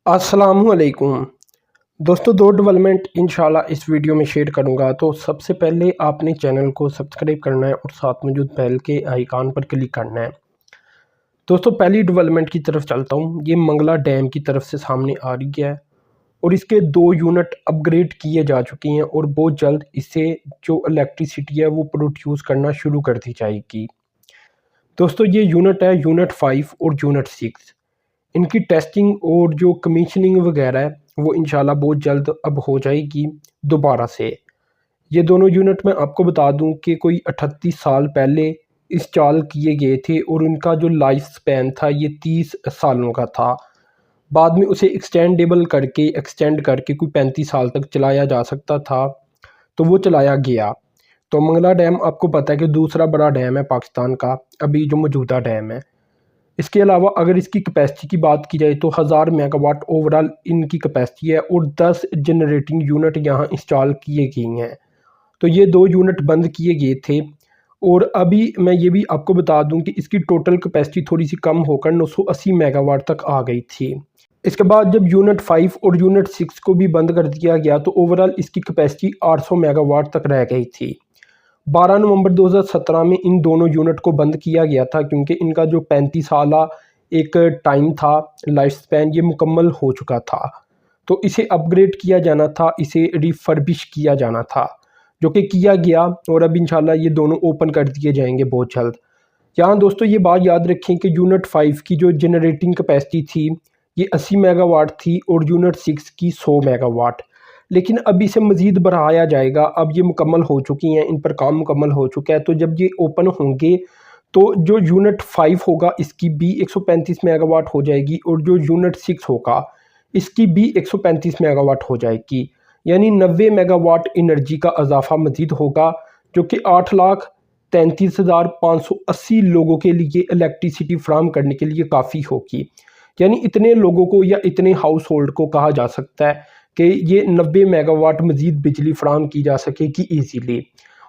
अस्सलामुअलैकुम दोस्तों, दो डेवलपमेंट इंशाल्लाह इस वीडियो में शेयर करूंगा। तो सबसे पहले आपने चैनल को सब्सक्राइब करना है और साथ मौजूद बेल के आइकन पर क्लिक करना है। दोस्तों, पहली डेवलपमेंट की तरफ चलता हूं। ये मंगला डैम की तरफ से सामने आ रही है और इसके 2 यूनिट अपग्रेड किए जा चुके हैं और बहुत जल्द इससे जो इलेक्ट्रिसिटी है वो प्रोड्यूस करना शुरू कर दी जाएगी। दोस्तों, ये यूनिट है यूनिट 5 और यूनिट 6। इनकी टेस्टिंग और जो कमीशनिंग वगैरह है वो इंशाल्लाह बहुत जल्द अब हो जाएगी दोबारा से। ये दोनों यूनिट मैं आपको बता दूं कि कोई 38 साल पहले इंस्टॉल किए गए थे और उनका जो लाइफ स्पैन था ये 30 सालों का था। बाद में उसे एक्सटेंड करके कोई 35 साल तक चलाया जा सकता था, तो वो चलाया गया। तो मंगला डैम आपको पता है कि दूसरा बड़ा डैम है पाकिस्तान का, अभी जो मौजूदा डैम है। इसके अलावा अगर इसकी कैपेसिटी की बात की जाए तो 1000 मेगावाट ओवरऑल इनकी कैपेसिटी है और 10 जनरेटिंग यूनिट यहाँ इंस्टॉल किए गए हैं। तो ये 2 यूनिट बंद किए गए थे और अभी मैं ये भी आपको बता दूं कि इसकी टोटल कैपेसिटी थोड़ी सी कम होकर 980 मेगावाट तक आ गई थी। इसके बाद जब यूनिट 5 और यूनिट 6 को भी बंद कर दिया गया तो ओवरऑल इसकी कैपेसिटी 800 मेगावाट तक रह गई थी। 12 नवंबर 2017 में इन दोनों यूनिट को बंद किया गया था क्योंकि इनका जो 35 साला एक टाइम था, लाइफ स्पैन, ये मुकम्मल हो चुका था। तो इसे अपग्रेड किया जाना था, इसे रिफर्बिश किया जाना था, जो कि किया गया और अब इंशाल्लाह ये दोनों ओपन कर दिए जाएंगे बहुत जल्द। यहाँ दोस्तों ये बात याद रखें कि यूनिट 5 की जो जनरेटिंग कैपेसिटी थी ये 80 मेगावाट थी और यूनिट 6 की 100 मेगावाट, लेकिन अब इसे मज़ीद बढ़ाया जाएगा। अब ये मुकम्मल हो चुकी हैं, इन पर काम मुकम्मल हो चुका है। तो जब ये ओपन होंगे तो जो यूनिट 5 होगा इसकी भी 135 मेगावाट हो जाएगी और जो यूनिट 6 होगा इसकी भी 135 मेगावाट हो जाएगी, यानी 90 मेगावाट एनर्जी का इजाफा मज़ीद होगा, जो कि 8,33,580 लोगों के लिए इलेक्ट्रिसिटी फ्राहम करने के लिए काफ़ी होगी। यानी इतने लोगों को या इतने हाउस होल्ड को कहा जा सकता है कि ये 90 मेगावाट मज़ीद बिजली फ्राहम की जा सकेगी ईजीली।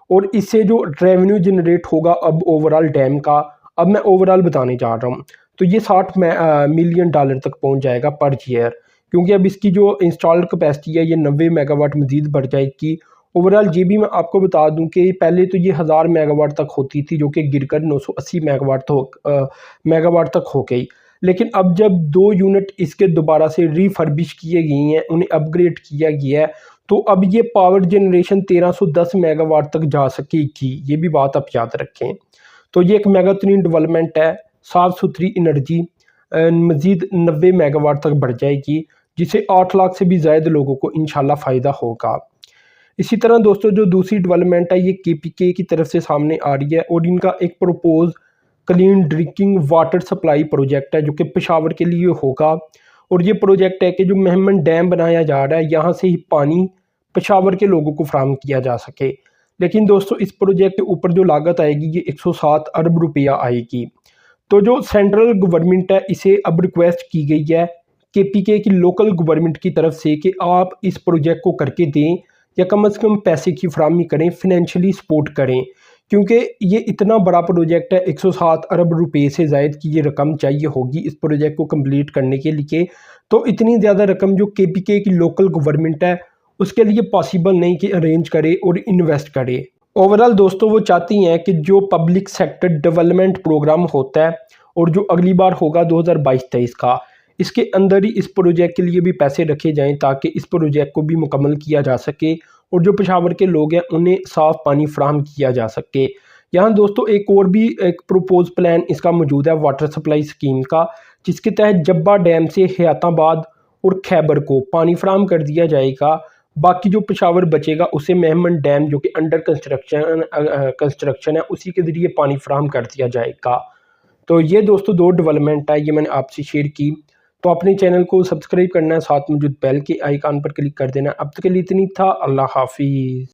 और इससे जो रेवेन्यू जनरेट होगा अब ओवरऑल डैम का, अब मैं ओवरऑल बताने जा रहा हूँ, तो ये 60 मिलियन डॉलर तक पहुँच जाएगा पर ईयर, क्योंकि अब इसकी जो इंस्टॉल्ड कैपेसिटी है ये 90 मेगावाट मज़ीद बढ़ जाएगी। ओवरऑल ये भी मैं आपको बता दूं कि पहले तो ये 1000 मेगावाट तक होती थी, जो कि गिरकर 980 मेगावाट तक हो गई। लेकिन अब जब 2 यूनिट इसके दोबारा से रिफर्बिश किए गए हैं, उन्हें अपग्रेड किया गया है, तो अब ये पावर जनरेशन 1310 मेगावाट तक जा सकेगी। ये भी बात आप याद रखें। तो ये एक मेगातरीन डेवलपमेंट है। साफ़ सुथरी एनर्जी मज़ीद 90 मेगावाट तक बढ़ जाएगी, जिससे 8 लाख से भी ज़्यादा लोगों को इंशाल्लाह फ़ायदा होगा। इसी तरह दोस्तों जो दूसरी डेवलपमेंट है ये केपीके की तरफ से सामने आ रही है और इनका एक propose clean drinking water supply project है, जो कि पेशावर के लिए होगा। और ये प्रोजेक्ट है कि जो मेहमन डैम बनाया जा रहा है यहाँ से ही पानी पेशावर के लोगों को फराहम किया जा सके। लेकिन दोस्तों इस प्रोजेक्ट के ऊपर जो लागत आएगी ये 107 अरब रुपया आएगी। तो जो सेंट्रल गवर्नमेंट है इसे अब रिक्वेस्ट की गई है केपीके की लोकल गवर्नमेंट की तरफ से कि आप इस प्रोजेक्ट को करके दें या कम से कम पैसे की फराहमी करें, फिनेंशियली सपोर्ट करें, क्योंकि ये इतना बड़ा प्रोजेक्ट है। 107 अरब रुपए से ज़ायद की ये रकम चाहिए होगी इस प्रोजेक्ट को कंप्लीट करने के लिए। तो इतनी ज़्यादा रकम जो केपीके की लोकल गवर्नमेंट है उसके लिए पॉसिबल नहीं कि अरेंज करे और इन्वेस्ट करे। ओवरऑल दोस्तों वो चाहती हैं कि जो पब्लिक सेक्टर डेवलपमेंट प्रोग्राम होता है और जो अगली बार होगा 2022-23 का, इसके अंदर ही इस प्रोजेक्ट के लिए भी पैसे रखे जाएं ताकि इस प्रोजेक्ट को भी मुकम्मल किया जा सके और जो पेशावर के लोग हैं उन्हें साफ़ पानी फ्राहम किया जा सके। यहाँ दोस्तों एक और भी एक प्रपोज प्लान इसका मौजूद है वाटर सप्लाई स्कीम का, जिसके तहत जब्बा डैम से हयाताबाद और खैबर को पानी फ्राहम कर दिया जाएगा। बाकी जो पेशावर बचेगा उसे मेहमन डैम जो कि अंडर कंस्ट्रक्शन है उसी के ज़रिए पानी फ्राहम कर दिया जाएगा। तो ये दोस्तों 2 डेवलपमेंट है, ये मैंने आपसे शेयर की। तो अपने चैनल को सब्सक्राइब करना है, साथ मौजूद बेल के आइकन पर क्लिक कर देना। अब तक के लिए इतनी था। अल्लाह हाफिज़।